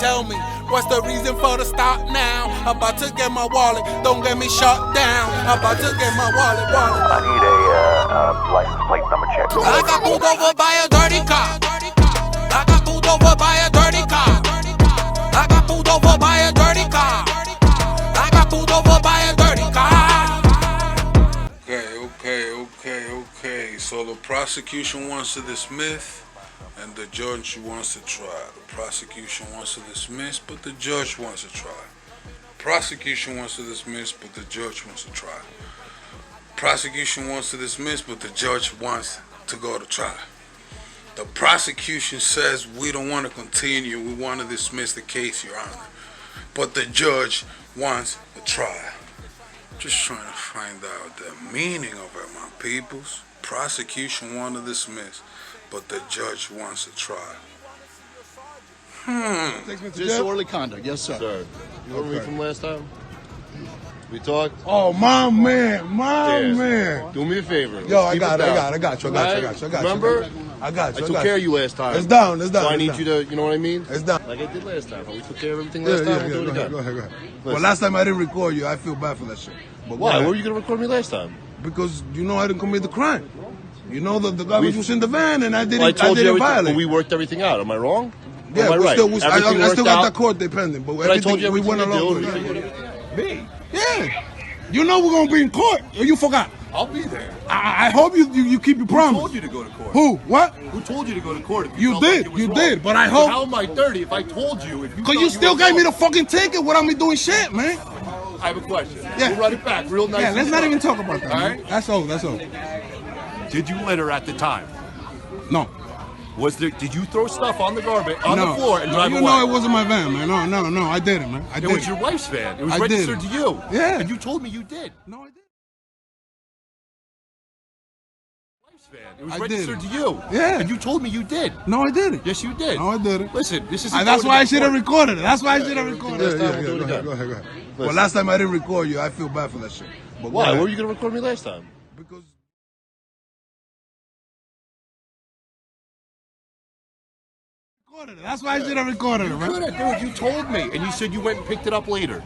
tell me, what's the reason for the stop now? About to get my wallet, don't get me shut down. About to get my wallet. I need a license plate number check. I got pulled over by a dirty car. I got pulled over by a dirty car. I got pulled over by a dirty car. I got pulled over by a dirty car. Okay. So the prosecution wants to dismiss and the judge wants to try. The prosecution wants to dismiss, but the judge wants to try. Prosecution wants to dismiss, but the judge wants to try. Prosecution wants to dismiss, but the judge wants to go to trial. The prosecution says we don't want to continue, we want to dismiss the case, Your Honor. But the judge wants a trial. Just trying to find out the meaning of it, my peoples. Prosecution wants to dismiss, but the judge wants a trial. Disorderly conduct, yes, sir. Sir, you remember me from last time? We talked? Oh, my man. Do me a favor. Yo, I got you. Remember? I got you. I took care of you last time. It's down. So I need you to, you know what I mean? It's down. Like I did last time. We took care of everything last time. We'll do it again. Go ahead. Well, last time I didn't record you. I feel bad for that shit. But why? Why were you going to record me last time? Because you know I didn't commit the crime. You know the garbage was in the van and I didn't violate. But we worked everything out. Am I wrong? Yeah, am I right? I still got that court dependent. But I told you we went along. Me? Yeah. You know we're going to be in court. Or you forgot? I'll be there. I hope you keep your promise. Who told you to go to court? Who? What? Who told you to go to court? If You did, but I hope. How am I 30 if I told you? Because you still gave me the fucking ticket without me doing shit, man. I have a question. Yeah. We'll run it back real nice. Yeah, let's not even talk about that. All Man. right? That's all. Did you litter at the time? No. Did you throw stuff on the garbage, on the floor and drive away? You know it wasn't my van, man. No, I didn't, man. It was your wife's van. It was registered to you. Yeah. And you told me you did. No, I didn't. It was registered to you. Yeah. And you told me you did. No, I didn't. Yes, you did. No, I didn't. Listen, this is. That's why I should have recorded it. That's why I should have recorded it. Go ahead. Well, last time I didn't record you. I feel bad for that shit. But why? Why were you going to record me last time? Because. That's why I should have recorded it, man. Dude, you told me, and you said you went and picked it up later,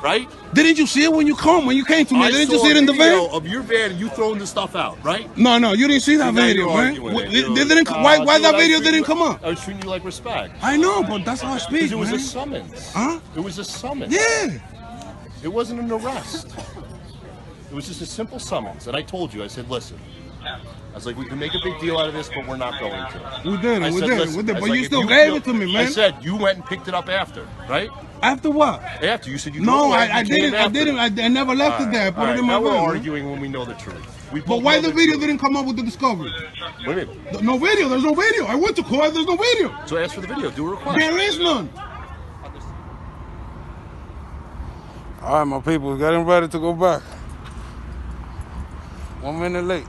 right? Didn't you see it when you came to me? Didn't you see it in the van? I saw a video of your van and you throwing the stuff out, right? No, you didn't see that video, man. Why that video didn't come up? I was treating you like respect. I know, but that's how I speak, Because it was man. a summons. Huh? It was a summons. Yeah. It wasn't an arrest. It was just a simple summons. And I told you, I said, listen. I was like, we can make a big deal out of this, but we're not going to. We did. But you still gave it to me, man. I said, you went and picked it up after, right? After what? After. You said you No, I didn't. I never left it there. I put it in my room. Now we're room. arguing when we know the truth. But why the video didn't come up with the discovery? What do you mean? No video. There's no video. I went to court. There's no video. So ask for the video. Do a request. There is none. All right, my people. Getting ready to go back. 1 minute late.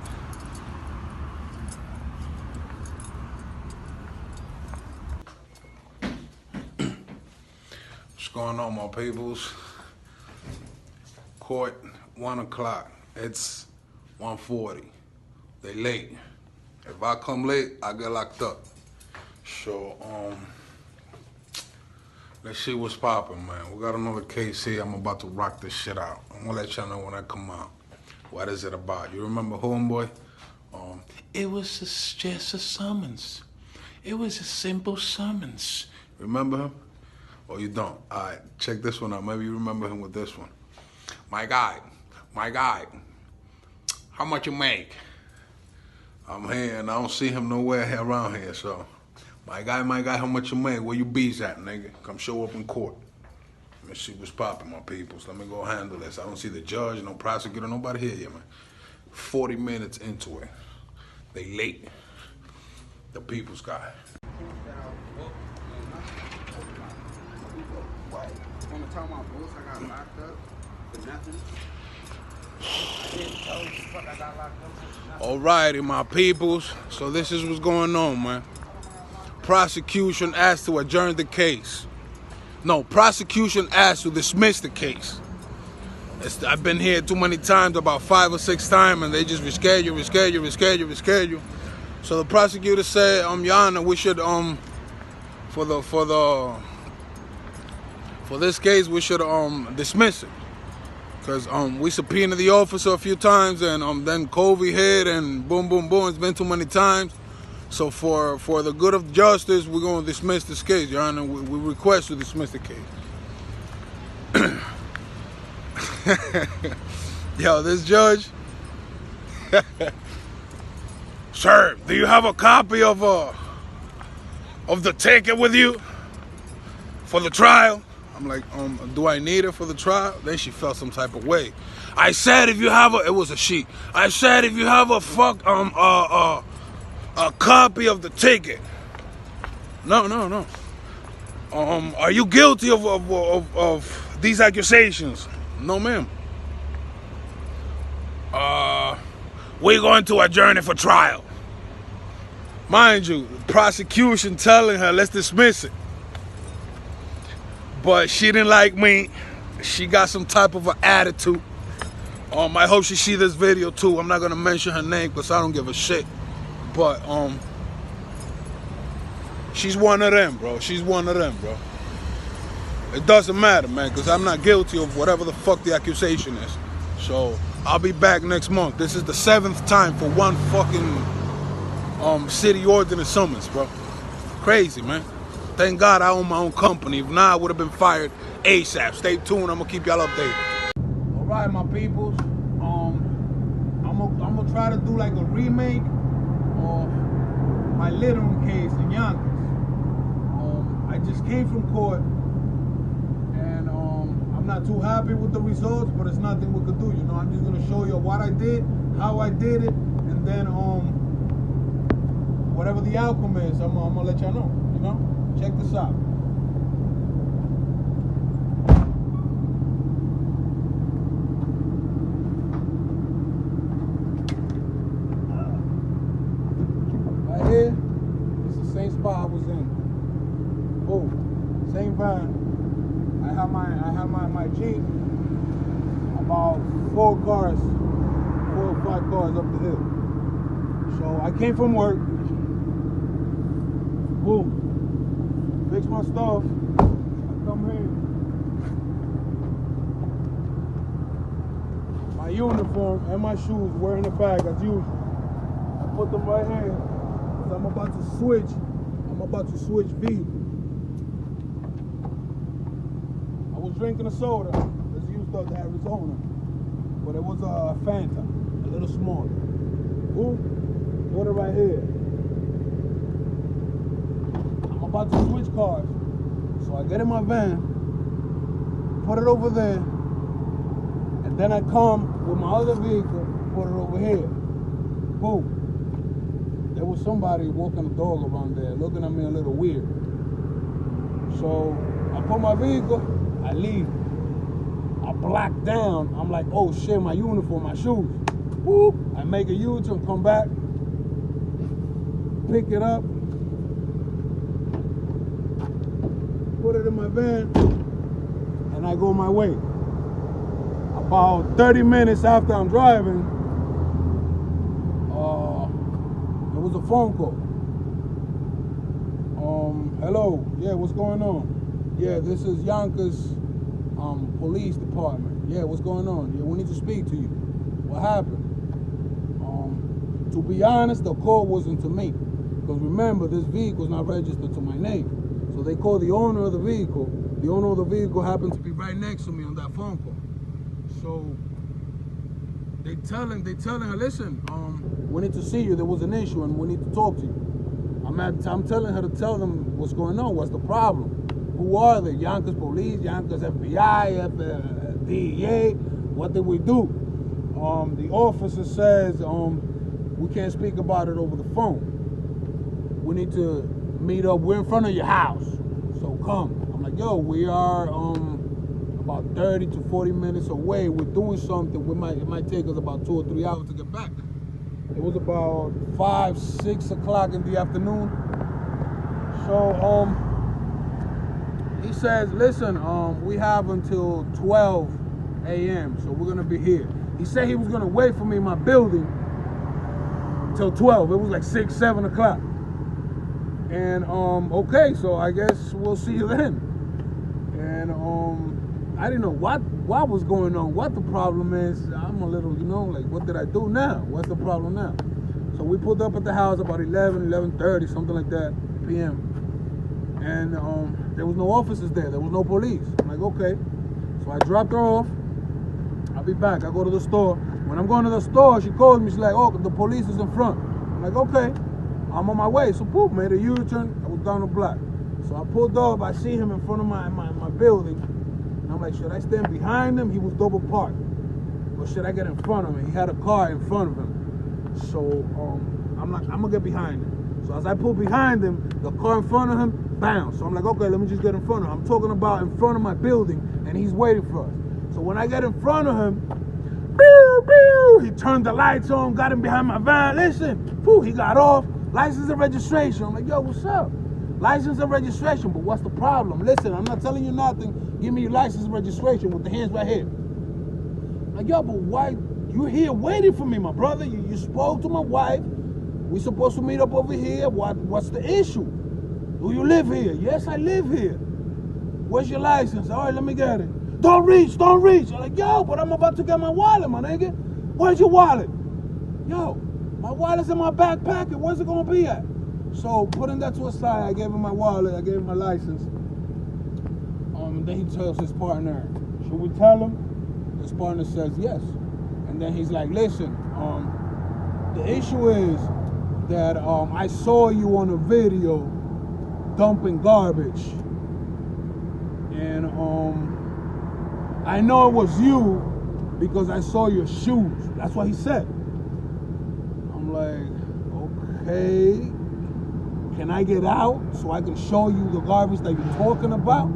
What's going on, my peoples? Court, 1 o'clock. It's 1:40. They late. If I come late, I get locked up. So, let's see what's poppin', man. We got another case here. I'm about to rock this shit out. I'm gonna let y'all know when I come out. What is it about? You remember Homeboy? It was just a summons. It was a simple summons. Remember him? Or you don't? All right, check this one out. Maybe you remember him with this one. My guy, how much you make? I'm here and I don't see him nowhere around here, so. My guy, how much you make? Where you bees at, nigga? Come show up in court. Let me see what's poppin', my peoples. Let me go handle this. I don't see the judge, no prosecutor, nobody here yet, man. 40 minutes into it. They late. The people's guy. On the time my boots, I got locked up for nothing. Alrighty, my peoples. So this is what's going on, man. Prosecution asked to adjourn the case. No, prosecution asked to dismiss the case. I've been here too many times, about 5 or 6 times, and they just reschedule. So the prosecutor said, Your Honor, we should for the For this case, we should dismiss it. Because we subpoenaed the officer a few times, and then COVID hit, and boom, boom, boom. It's been too many times. So for the good of justice, we're going to dismiss this case, Your Honor. We request to dismiss the case. Yo, this judge. Sir, do you have a copy of the ticket with you for the trial? I'm like, do I need it for the trial? Then she felt some type of way. I said if you have it was a she. I said if you have a copy of the ticket. No. Are you guilty of these accusations? No, ma'am. We're going to adjourn it for trial. Mind you, the prosecution telling her, let's dismiss it. But she didn't like me. She got some type of an attitude. I hope she see this video too. I'm not gonna mention her name because I don't give a shit. But she's one of them, bro. She's one of them, bro. It doesn't matter, man, because I'm not guilty of whatever the fuck the accusation is. So I'll be back next month. This is the 7th time for one fucking city ordinance summons, bro. Crazy, man. Thank God I own my own company. If not, I would have been fired ASAP. Stay tuned. I'm gonna keep y'all updated. All right, my peoples. I'm gonna try to do like a remake of my littering case in Yonkers. I just came from court, and I'm not too happy with the results, but it's nothing we could do. You know, I'm just gonna show you what I did, how I did it, and then whatever the outcome is, I'm gonna let y'all know. You know. Check this out. Right here, it's the same spot I was in. Oh, same van. I have my Jeep. About 4 or 5 cars up the hill. So I came from work. Boom. Fix my stuff. I come here. My uniform and my shoes were in the bag as usual. I put them right here because I'm about to switch. I'm about to switch V. I was drinking a soda that's used up to Arizona, but it was a Fanta, a little smaller. Boom. Put it right here. About to switch cars, so I get in my van, put it over there, and then I come with my other vehicle, put it over here. Boom. There was somebody walking a dog around there, looking at me a little weird. So I put my vehicle, I leave. I black down. I'm like, oh shit, my uniform, my shoes. Whoop. I make a U-turn, come back, pick it up, put it in my van, and I go my way. About 30 minutes after I'm driving, there was a phone call. Hello, yeah, what's going on? Yeah, this is Yonkers Police Department. Yeah, what's going on? Yeah, we need to speak to you. What happened? To be honest, the call wasn't to me. Because remember, this vehicle's not registered to my name. So they called the owner of the vehicle. The owner of the vehicle happened to be right next to me on that phone call. So they telling her, listen, we need to see you. There was an issue and we need to talk to you. I'm telling her to tell them what's going on. What's the problem? Who are they? Yonkers Police, Yonkers FBI, DEA. What did we do? The officer says we can't speak about it over the phone. We need to meet up. We're in front of your house, so come. I'm like, yo, we are about 30 to 40 minutes away. We're doing something. It might take us about 2 or 3 hours to get back. It was about 5, 6 o'clock in the afternoon. So he says, listen, we have until 12 a.m. So we're gonna be here. He said he was gonna wait for me in my building till 12. It was like 6, 7 o'clock. And okay, so I guess we'll see you then. And I didn't know what was going on, what the problem is. I'm a little, like, what did I do now? What's the problem now? So we pulled up at the house about 11:30, something like that, p.m. And there was no officers there. There was no police. I'm like, okay. So I dropped her off. I'll be back. I go to the store. When I'm going to the store, she calls me. She's like, oh, the police is in front. I'm like, okay. I'm on my way. So, boom, made a U-turn. I was down the block. So I pulled up. I see him in front of my building. And I'm like, should I stand behind him? He was double parked. Or should I get in front of him? He had a car in front of him. So I'm like, I'm going to get behind him. So as I pull behind him, the car in front of him bounced. So I'm like, okay, let me just get in front of him. I'm talking about in front of my building, and he's waiting for us. So when I get in front of him, he turned the lights on, got him behind my van. Listen, he got off. License and registration. I'm like, yo, what's up? License and registration, but what's the problem? Listen, I'm not telling you nothing. Give me your license and registration with the hands right here. I'm like, yo, but why? You're here waiting for me, my brother. You spoke to my wife. We supposed to meet up over here. What's the issue? Do you live here? Yes, I live here. Where's your license? All right, let me get it. Don't reach. I'm like, yo, but I'm about to get my wallet, my nigga. Where's your wallet? Yo, my wallet's in my back pocket. Where's it gonna be at? So putting that to a side, I gave him my wallet. I gave him my license. Then he tells his partner, should we tell him? His partner says yes. And then he's like, listen, the issue is that I saw you on a video dumping garbage. And I know it was you because I saw your shoes. That's what he said. I'm like, okay, can I get out so I can show you the garbage that you're talking about?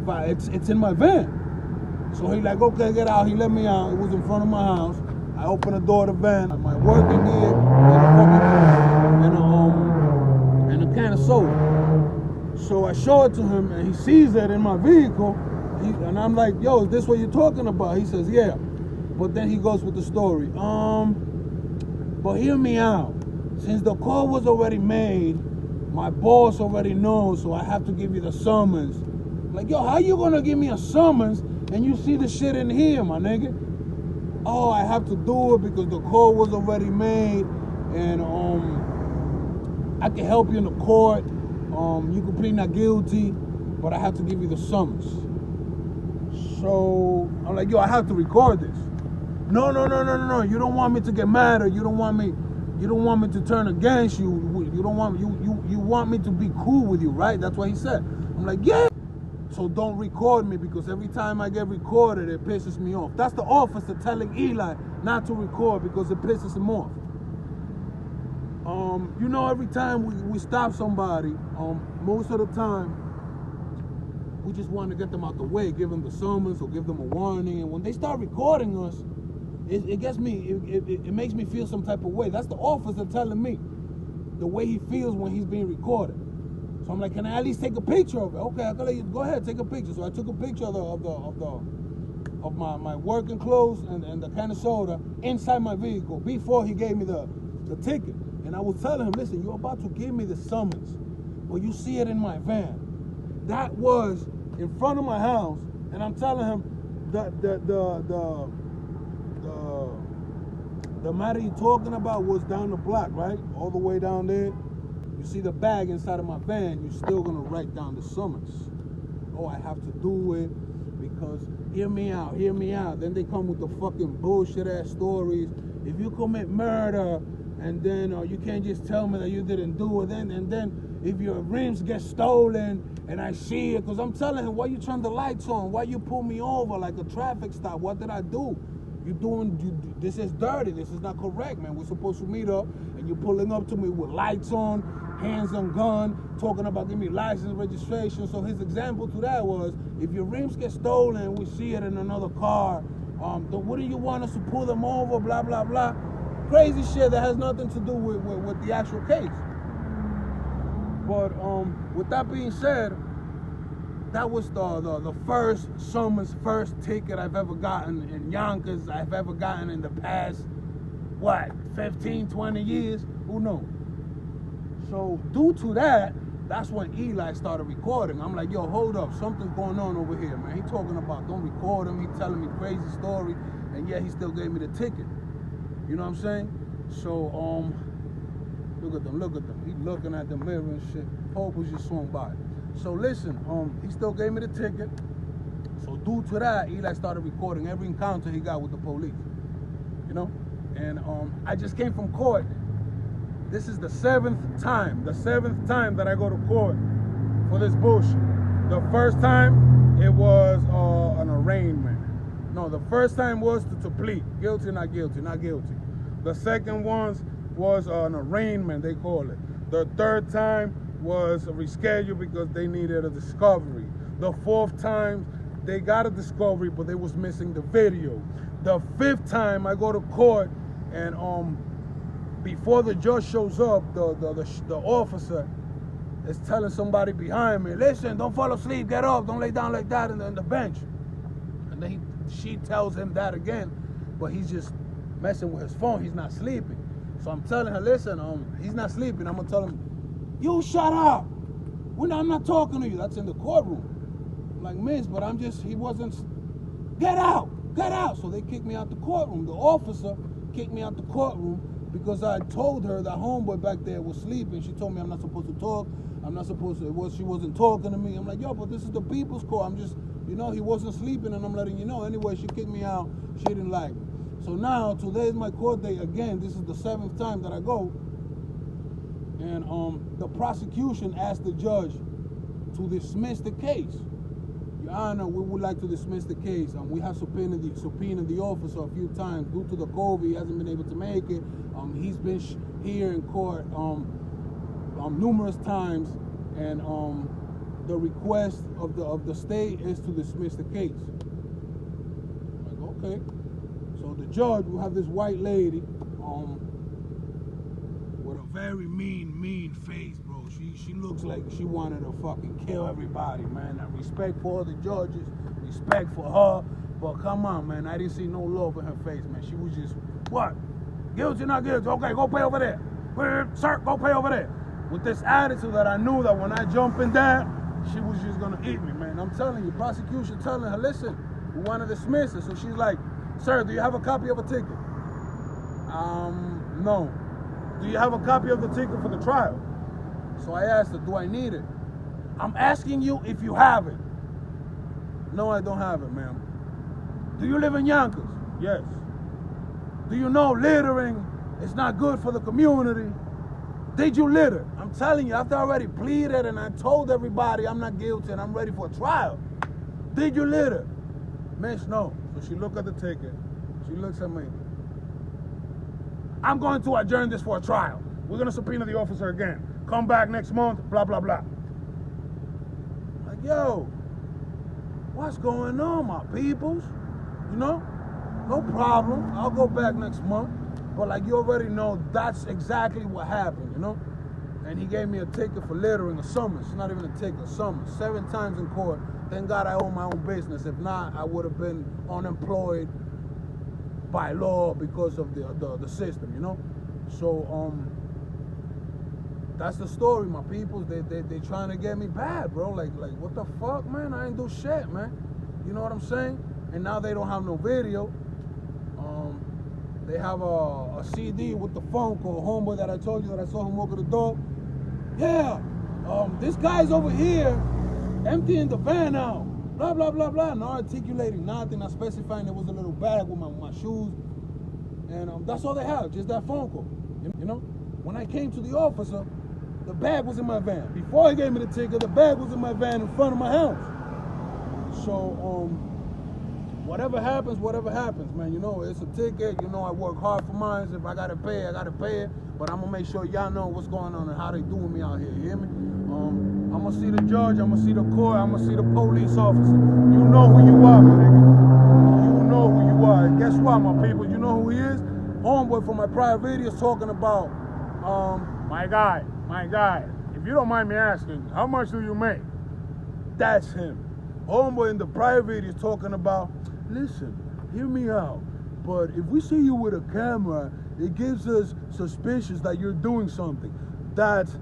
It's in my van. So he like, okay, get out. He let me out. It was in front of my house. I opened the door of the van. My working gear and a can of soda. So I show it to him, and he sees it in my vehicle. And I'm like, yo, is this what you're talking about? He says, yeah. But then he goes with the story. But hear me out. Since the call was already made, my boss already knows, so I have to give you the summons. Like, yo, how you gonna give me a summons and you see the shit in here, my nigga? Oh, I have to do it because the call was already made, and I can help you in the court. You can plead not guilty, but I have to give you the summons. So I'm like, yo, I have to record this. No. You don't want me to get mad, or you don't want me to turn against you. You want me to be cool with you, right? That's what he said. I'm like, yeah. So don't record me, because every time I get recorded, it pisses me off. That's the officer telling Eli not to record because it pisses him off. Every time we stop somebody, most of the time, we just want to get them out the way, give them the summons or give them a warning. And when they start recording us, it gets me, it makes me feel some type of way. That's the officer telling me the way he feels when he's being recorded. So I'm like, can I at least take a picture of it? Okay, I can let you go ahead, take a picture. So I took a picture of my working clothes and the can of soda inside my vehicle before he gave me the ticket. And I was telling him, listen, you're about to give me the summons, but you see it in my van. That was in front of my house, and I'm telling him the matter you're talking about was down the block, right? All the way down there. You see the bag inside of my van, you're still gonna write down the summons. Oh, I have to do it because hear me out. Then they come with the fucking bullshit ass stories. If you commit murder, and then you can't just tell me that you didn't do it, and then if your rims get stolen and I see it, because I'm telling him, why you turn the lights on? Why you pull me over like a traffic stop? What did I do? This is dirty. This is not correct, man. We're supposed to meet up, and you're pulling up to me with lights on, hands on gun, talking about give me license registration. So his example to that was, if your rims get stolen, we see it in another car, then wouldn't you want us to pull them over, blah, blah, blah. Crazy shit that has nothing to do with the actual case. But with that being said, that was the first summons, first ticket I've ever gotten in Yonkers, I've ever gotten in the past, 15, 20 years? Who knows? So due to that, that's when Eli started recording. I'm like, yo, hold up, something's going on over here, man. He talking about don't record him. He telling me crazy story, and yet he still gave me the ticket. You know what I'm saying? So look at them. He looking at the mirror and shit. Pope was just swung by. So listen, he still gave me the ticket. So due to that, Eli started recording every encounter he got with the police. You know? And I just came from court. This is the seventh time that I go to court for this bullshit. The first time, it was an arraignment. No, the first time was to plead. Guilty, not guilty. The second one was an arraignment, they call it. The third time was a reschedule because they needed a discovery. The fourth time, they got a discovery, but they was missing the video. The fifth time, I go to court, and before the judge shows up, the officer is telling somebody behind me, listen, don't fall asleep, get up, don't lay down like that in the bench. And then she tells him that again, but he's just messing with his phone, he's not sleeping. So I'm telling her, listen, he's not sleeping. I'm gonna tell him, you shut up. I'm not talking to you. That's in the courtroom. I'm like, miss, but he wasn't, get out. So they kicked me out the courtroom. The officer kicked me out the courtroom because I told her that homeboy back there was sleeping. She told me I'm not supposed to talk. She wasn't talking to me. I'm like, yo, but this is the people's court. I'm just, he wasn't sleeping and I'm letting you know. Anyway, she kicked me out. She didn't like me. So now, today is my court day again. This is the seventh time that I go. And the prosecution asked the judge to dismiss the case. Your Honor, we would like to dismiss the case. We have subpoenaed the officer a few times. Due to the COVID, he hasn't been able to make it. He's been here in court numerous times. And the request of the state is to dismiss the case. I'm like, okay. So the judge will have this white lady with a very mean face, bro. She looks like she wanted to fucking kill everybody, man. I respect for all the judges, respect for her, but come on, man. I didn't see no love in her face, man. She was just, what? Guilty, not guilty? Okay, go pay over there. Sir, go pay over there. With this attitude that I knew that when I jump in there, she was just gonna eat me, man. I'm telling you, prosecution telling her, listen, we want to dismiss it. So she's like, sir, do you have a copy of a ticket? No. Do you have a copy of the ticket for the trial? So I asked her, do I need it? I'm asking you if you have it. No, I don't have it, ma'am. Do you live in Yonkers? Yes. Do you know littering is not good for the community? Did you litter? I'm telling you, after I already pleaded and I told everybody I'm not guilty and I'm ready for a trial. Did you litter? Miss, no. So she looked at the ticket. She looks at me. I'm going to adjourn this for a trial. We're going to subpoena the officer again. Come back next month, blah, blah, blah. Like, yo, what's going on, my peoples? No problem. I'll go back next month. But like you already know, that's exactly what happened, And he gave me a ticket for littering, a summons. It's not even a ticket, a summons. 7 times in court. Thank God I own my own business. If not, I would have been unemployed by law because of the system, So that's the story, my peoples. They trying to get me bad, bro. Like what the fuck, man? I ain't do shit, man. You know what I'm saying? And now they don't have no video. They have a CD with the phone call. Homeboy that I told you that I saw him walk at the door. Yeah, this guy's over here emptying the van out. Blah, blah, blah, blah. Not articulating nothing, not specifying there was a little bag with my shoes. And that's all they have, just that phone call. When I came to the officer, the bag was in my van. Before he gave me the ticket, the bag was in my van in front of my house. So, whatever happens, man. It's a ticket. I work hard for mine. If I gotta pay, I gotta pay it. But I'm gonna make sure y'all know what's going on and how they doing me out here. You hear me? I'm gonna see the judge. I'm gonna see the court. I'm gonna see the police officer. You know who you are, my nigga. You know who you are. And guess what, my people? You know who he is? Homeboy from my prior videos talking about, my guy. If you don't mind me asking, how much do you make? That's him. Homeboy in the prior videos talking about, listen, hear me out, but if we see you with a camera, it gives us suspicions that you're doing something. That's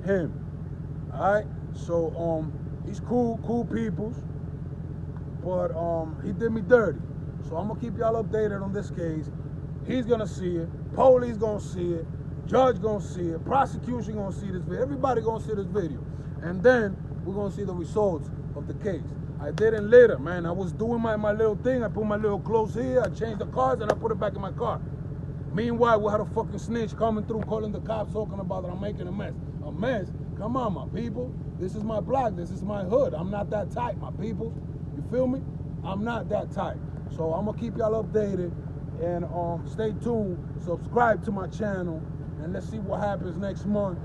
him. Alright? So he's cool peoples. But he did me dirty. So I'm gonna keep y'all updated on this case. He's gonna see it, police gonna see it, judge gonna see it, prosecution gonna see this video, everybody gonna see this video. And then we're gonna see the results of the case. I didn't later, man. I was doing my little thing. I put my little clothes here, I changed the cars, and I put it back in my car. Meanwhile, we had a fucking snitch coming through, calling the cops, talking about that I'm making a mess. A mess? Come on, my people. This is my block, this is my hood. I'm not that tight, my people. You feel me? I'm not that tight. So I'm gonna keep y'all updated. And stay tuned, subscribe to my channel, and let's see what happens next month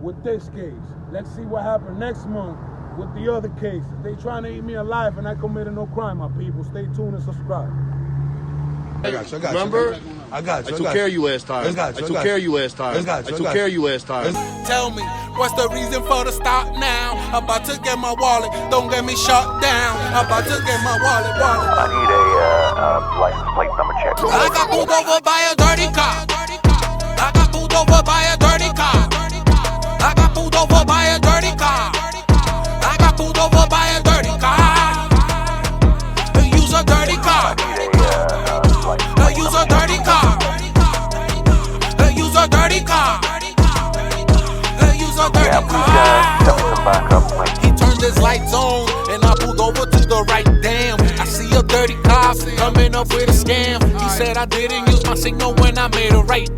with this case. Let's see what happens next month with the other cases. They trying to eat me alive and I committed no crime, my people. Stay tuned and subscribe. I got you. Remember? I got you. I took care of you last time. I took care of you last time. I took care of you last time. Tell me, what's the reason for the stop now? About to get my wallet, don't get me shut down. About to get my wallet. I need a license plate number check. I got pulled over by a dirty car. I got pulled over by a dirty car. I got pulled over by a dirty car. I got pulled over by a dirty car. Use a dirty car. Use a dirty car. Use a dirty car. Use a dirty car. Tell me some backup, please. He turned his lights on and I pulled over to the right. Damn, I see a dirty car coming up with a scam. He said I didn't use my signal when I made a right.